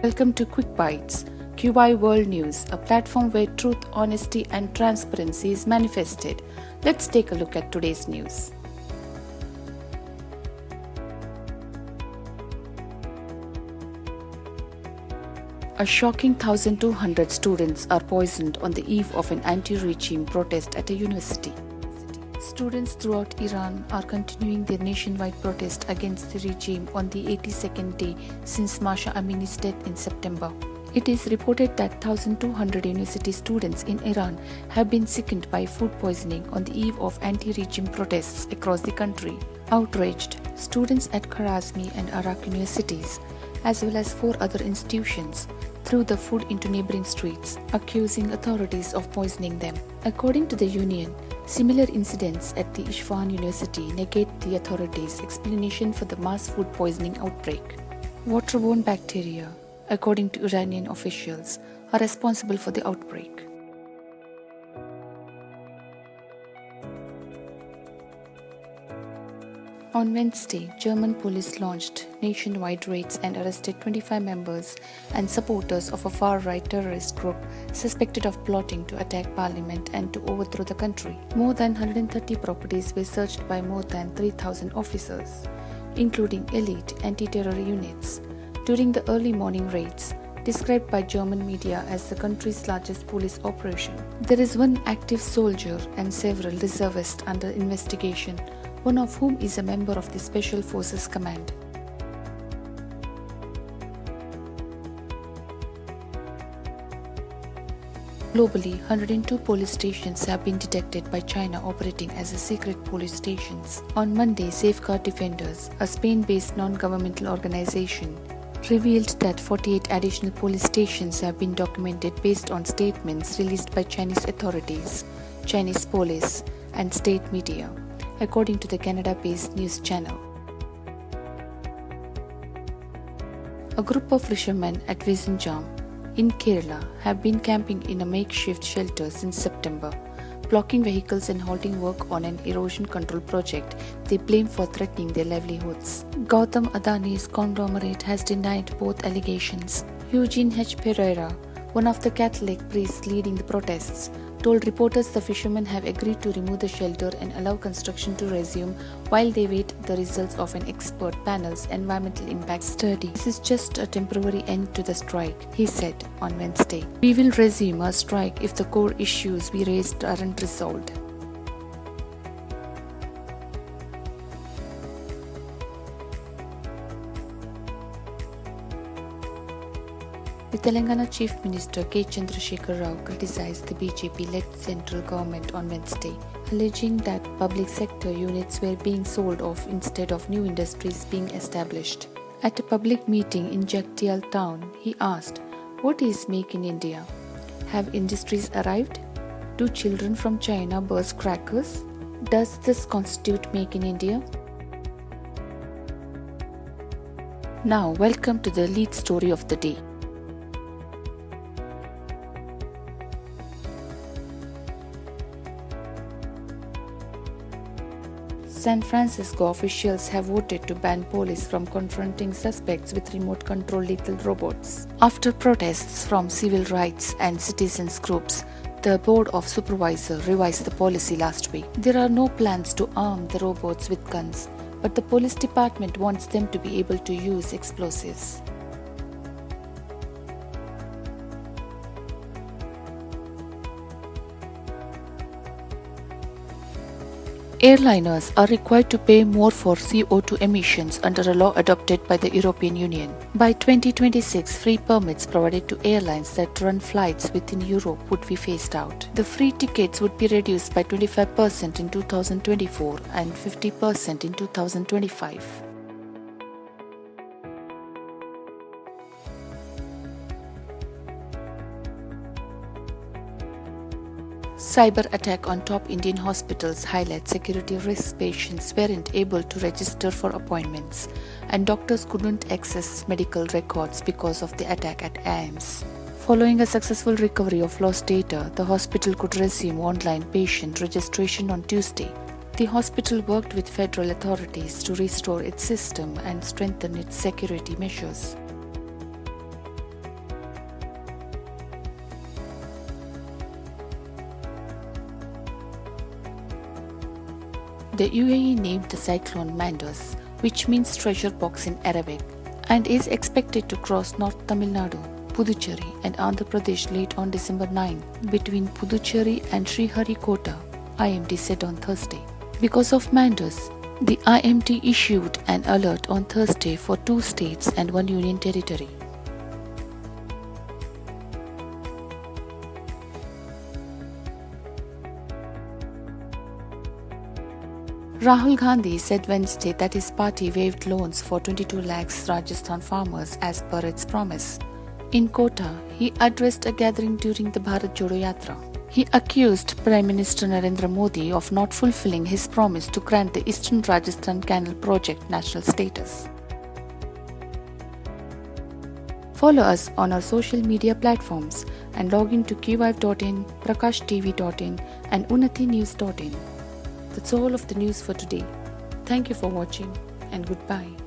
Welcome to Quick Bytes, Qvive World News, a platform where truth, honesty, and transparency is manifested. Let's take a look at today's news. A shocking 1,200 students are poisoned on the eve of an anti-regime protest at a university. Students throughout Iran are continuing their nationwide protest against the regime on the 82nd day since Mahsa Amini's death in September. It is reported that 1,200 university students in Iran have been sickened by food poisoning on the eve of anti-regime protests across the country. Outraged, students at Kharazmi and Arak universities, as well as 4 other institutions, threw the food into neighboring streets, accusing authorities of poisoning them. According to the union, similar incidents at the Isfahan University negate the authorities' explanation for the mass food poisoning outbreak. Waterborne bacteria, according to Iranian officials, are responsible for the outbreak. On Wednesday, German police launched nationwide raids and arrested 25 members and supporters of a far-right terrorist group suspected of plotting to attack parliament and to overthrow the country. More than 130 properties were searched by more than 3,000 officers, including elite anti-terror units, during the early morning raids, described by German media as the country's largest police operation. There is one active soldier and several reservists under investigation, one of whom is a member of the Special Forces Command. Globally, 102 police stations have been detected by China operating as secret police stations. On Monday, Safeguard Defenders, a Spain-based non-governmental organization, revealed that 48 additional police stations have been documented based on statements released by Chinese authorities, Chinese police, and state media, according to the Canada-based news channel. A group of fishermen at Visakhapatnam in Kerala have been camping in a makeshift shelter since September, blocking vehicles and halting work on an erosion control project they blame for threatening their livelihoods. Gautam Adani's conglomerate has denied both allegations. Eugene H. Pereira, one of the Catholic priests leading the protests, told reporters the fishermen have agreed to remove the shelter and allow construction to resume while they wait the results of an expert panel's environmental impact study. This is just a temporary end to the strike, he said on Wednesday. We will resume our strike if the core issues we raised aren't resolved. The Telangana Chief Minister K. Chandrasekhar Rao criticized the BJP-led central government on Wednesday, alleging that public sector units were being sold off instead of new industries being established. At a public meeting in Jagtial town, he asked, "What is Make in India? Have industries arrived? Do children from China burst crackers? Does this constitute Make in India?" Now, welcome to the lead story of the day. San Francisco officials have voted to ban police from confronting suspects with remote-control lethal robots. After protests from civil rights and citizens groups, the Board of Supervisors revised the policy last week. There are no plans to arm the robots with guns, but the police department wants them to be able to use explosives. Airliners are required to pay more for CO2 emissions under a law adopted by the European Union. By 2026, free permits provided to airlines that run flights within Europe would be phased out. The free tickets would be reduced by 25% in 2024 and 50% in 2025. Cyber attack on top Indian hospitals highlights security risks. Patients weren't able to register for appointments, and doctors couldn't access medical records because of the attack at AIIMS. Following a successful recovery of lost data, the hospital could resume online patient registration on Tuesday. The hospital worked with federal authorities to restore its system and strengthen its security measures. The UAE named the cyclone Mandos, which means treasure box in Arabic, and is expected to cross North Tamil Nadu, Puducherry and Andhra Pradesh late on December 9 between Puducherry and Sriharikota, IMD said on Thursday. Because of Mandos, the IMD issued an alert on Thursday for 2 states and 1 union territory. Rahul Gandhi said Wednesday that his party waived loans for 22 lakhs Rajasthan farmers as per its promise. In Kota, he addressed a gathering during the Bharat Jodo Yatra. He accused Prime Minister Narendra Modi of not fulfilling his promise to grant the Eastern Rajasthan Canal project national status. Follow us on our social media platforms and log in to Qvive.in, prakashtv.in and unnatinews.in. That's all of the news for today. Thank you for watching and goodbye.